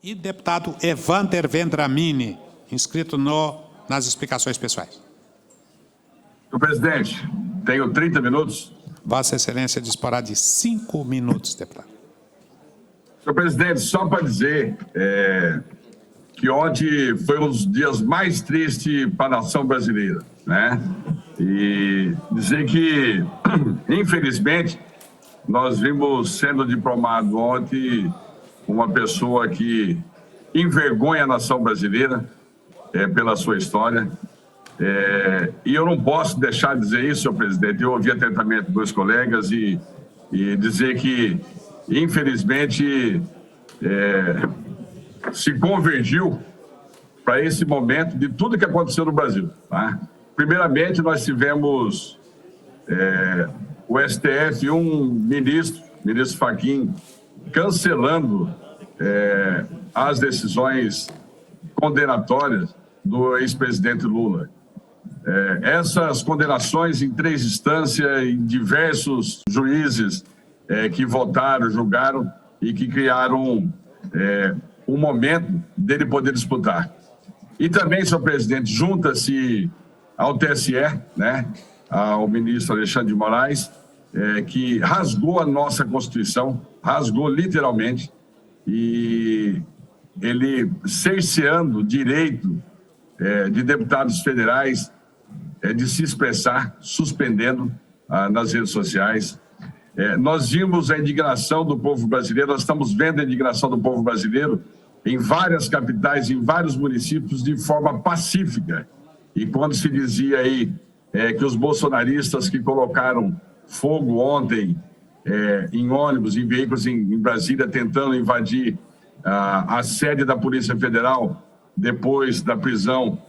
E deputado Evander Vendramini, inscrito nas explicações pessoais. Senhor presidente, tenho 30 minutos. Vossa Excelência disporá de 5 minutos, deputado. Senhor presidente, só para dizer que ontem foi um dos dias mais tristes para a nação brasileira, né? E dizer que, infelizmente, nós vimos sendo diplomado ontem uma pessoa que envergonha a nação brasileira pela sua história. E eu não posso deixar de dizer isso, senhor presidente. Eu ouvi atentamente dos colegas e dizer que, infelizmente, se convergiu para esse momento de tudo que aconteceu no Brasil. Tá? Primeiramente, nós tivemos o STF, um ministro Fachin, cancelando as decisões condenatórias do ex-presidente Lula. Essas condenações em 3 instâncias, em diversos juízes que votaram, julgaram e que criaram um momento dele poder disputar. E também, senhor presidente, junta-se ao TSE, né, ao ministro Alexandre de Moraes, que rasgou a nossa Constituição, rasgou literalmente, e ele cerceando o direito de deputados federais de se expressar, suspendendo nas redes sociais. Nós vimos a indignação do povo brasileiro, nós estamos vendo a indignação do povo brasileiro em várias capitais, em vários municípios, de forma pacífica. E quando se dizia aí que os bolsonaristas que colocaram fogo ontem em ônibus, em veículos em Brasília, tentando invadir a sede da Polícia Federal depois da prisão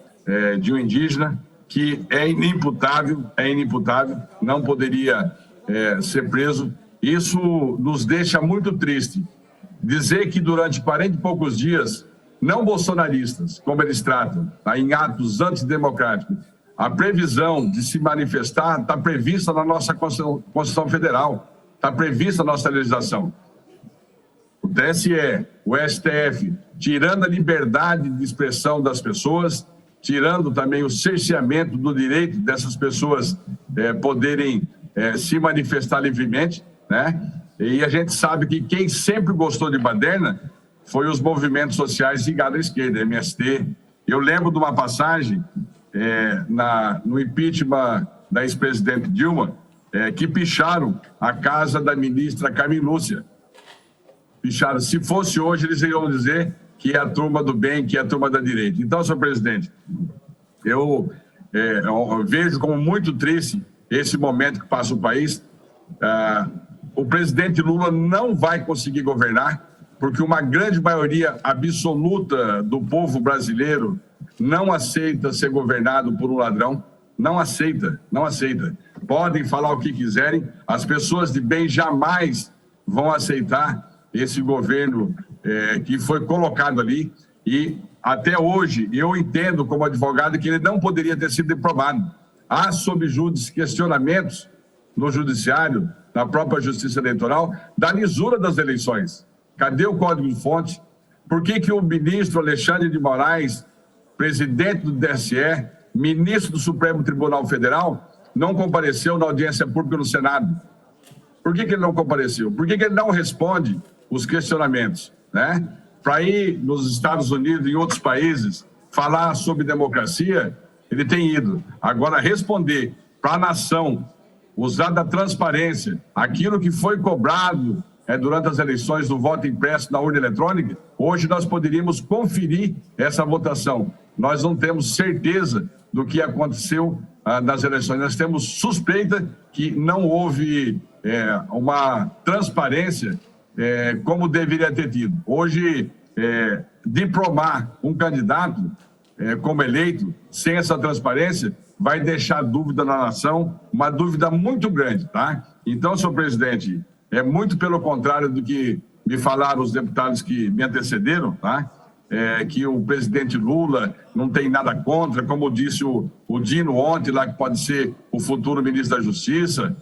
de um indígena, que é inimputável, não poderia ser preso. Isso nos deixa muito triste. Dizer que durante 40 e poucos dias, não bolsonaristas, como eles tratam, tá, em atos antidemocráticos, a previsão de se manifestar está prevista na nossa Constituição Federal, está prevista na nossa legislação. O TSE, o STF, tirando a liberdade de expressão das pessoas, tirando também o cerceamento do direito dessas pessoas poderem se manifestar livremente, né? E a gente sabe que quem sempre gostou de baderna foi os movimentos sociais ligados à esquerda, MST. Eu lembro de uma passagem no impeachment da ex-presidente Dilma, que picharam a casa da ministra Carmen Lúcia. Picharam. Se fosse hoje, eles iriam dizer que é a turma do bem, que é a turma da direita. Então, senhor presidente, eu vejo como muito triste esse momento que passa o país. O presidente Lula não vai conseguir governar, porque uma grande maioria absoluta do povo brasileiro não aceita ser governado por um ladrão. Não aceita, não aceita. Podem falar o que quiserem, as pessoas de bem jamais vão aceitar esse governo que foi colocado ali. E até hoje, eu entendo como advogado que ele não poderia ter sido diplomado. Há sob júdice questionamentos no judiciário, na própria Justiça Eleitoral, da lisura das eleições. Cadê o código de fonte? Por que o ministro Alexandre de Moraes, presidente do TSE, ministro do Supremo Tribunal Federal, não compareceu na audiência pública no Senado? Por que ele não compareceu? Por que ele não responde os questionamentos, né? Para ir nos Estados Unidos e em outros países falar sobre democracia, ele tem ido. Agora, responder para a nação, usar da transparência, aquilo que foi cobrado durante as eleições do voto impresso na urna eletrônica, hoje nós poderíamos conferir essa votação. Nós não temos certeza do que aconteceu nas eleições. Nós temos suspeita que não houve uma transparência como deveria ter tido. Hoje, diplomar um candidato como eleito, sem essa transparência, vai deixar dúvida na nação, uma dúvida muito grande, tá? Então, senhor presidente, muito pelo contrário do que me falaram os deputados que me antecederam, tá? Que o presidente Lula não tem nada contra, como disse o Dino ontem, lá que pode ser o futuro ministro da Justiça.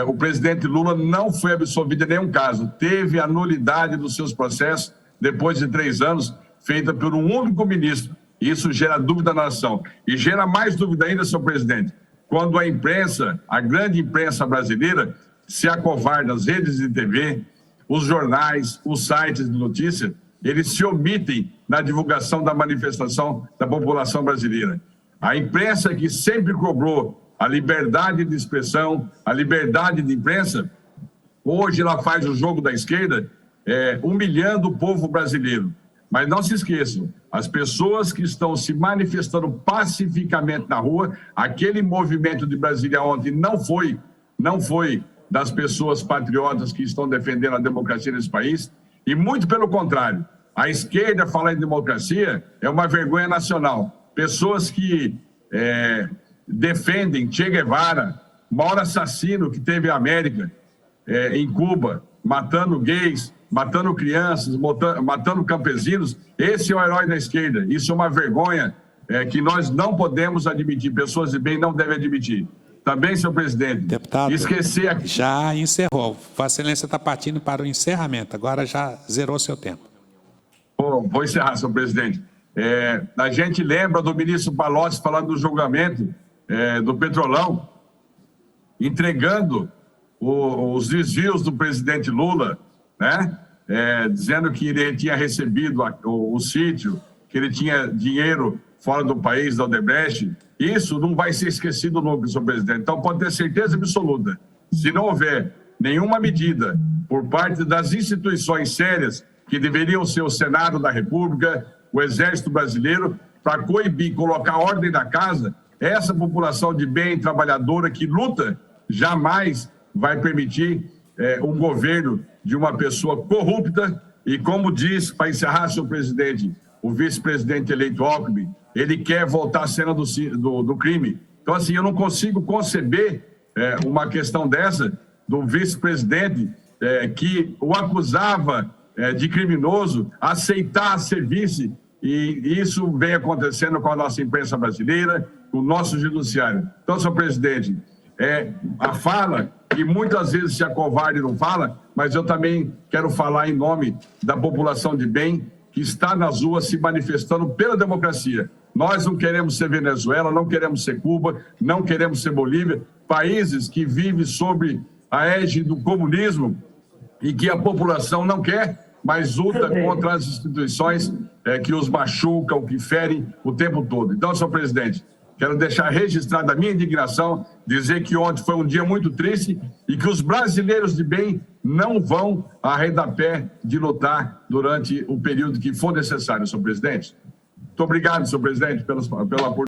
O presidente Lula não foi absolvido em nenhum caso, teve a nulidade dos seus processos depois de 3 anos, feita por um único ministro. Isso gera dúvida na nação. E gera mais dúvida ainda, senhor presidente, quando a imprensa, a grande imprensa brasileira, se acovarda, as redes de TV, os jornais, os sites de notícia, eles se omitem na divulgação da manifestação da população brasileira. A imprensa que sempre cobrou a liberdade de expressão, a liberdade de imprensa, hoje ela faz o jogo da esquerda, humilhando o povo brasileiro. Mas não se esqueçam, as pessoas que estão se manifestando pacificamente na rua, aquele movimento de Brasília ontem não foi das pessoas patriotas que estão defendendo a democracia nesse país, e muito pelo contrário, a esquerda falar em democracia é uma vergonha nacional. Pessoas que defendem Che Guevara, o maior assassino que teve a América, em Cuba, matando gays, matando crianças, matando campesinos, esse é o herói da esquerda. Isso é uma vergonha que nós não podemos admitir, pessoas de bem não devem admitir. Também, senhor presidente, deputado, esquecer aqui... Já encerrou. Vossa Excelência está partindo para o encerramento. Agora já zerou seu tempo. Vou encerrar, senhor presidente. A gente lembra do ministro Palocci falando do julgamento do Petrolão, entregando os desvios do presidente Lula, né? Dizendo que ele tinha recebido o sítio, que ele tinha dinheiro fora do país, da Odebrecht. Isso não vai ser esquecido nunca, senhor presidente. Então, pode ter certeza absoluta, se não houver nenhuma medida por parte das instituições sérias, que deveriam ser o Senado da República, o Exército Brasileiro, para coibir, colocar ordem na casa, essa população de bem, trabalhadora, que luta, jamais vai permitir um governo de uma pessoa corrupta. E como diz, para encerrar, senhor presidente, o vice-presidente eleito Alckmin, ele quer voltar à cena do crime. Então, assim, eu não consigo conceber uma questão dessa do vice-presidente que o acusava de criminoso, aceitar ser vice, e isso vem acontecendo com a nossa imprensa brasileira, com o nosso judiciário. Então, senhor presidente, a fala, que muitas vezes se acovarde e não fala, mas eu também quero falar em nome da população de bem que está nas ruas se manifestando pela democracia. Nós não queremos ser Venezuela, não queremos ser Cuba, não queremos ser Bolívia, países que vivem sob a égide do comunismo e que a população não quer, mas luta contra as instituições que os machucam, que ferem o tempo todo. Então, senhor presidente, quero deixar registrada a minha indignação, dizer que ontem foi um dia muito triste e que os brasileiros de bem não vão arredar pé de lutar durante o período que for necessário, senhor presidente. Muito obrigado, senhor presidente, pelo apoio.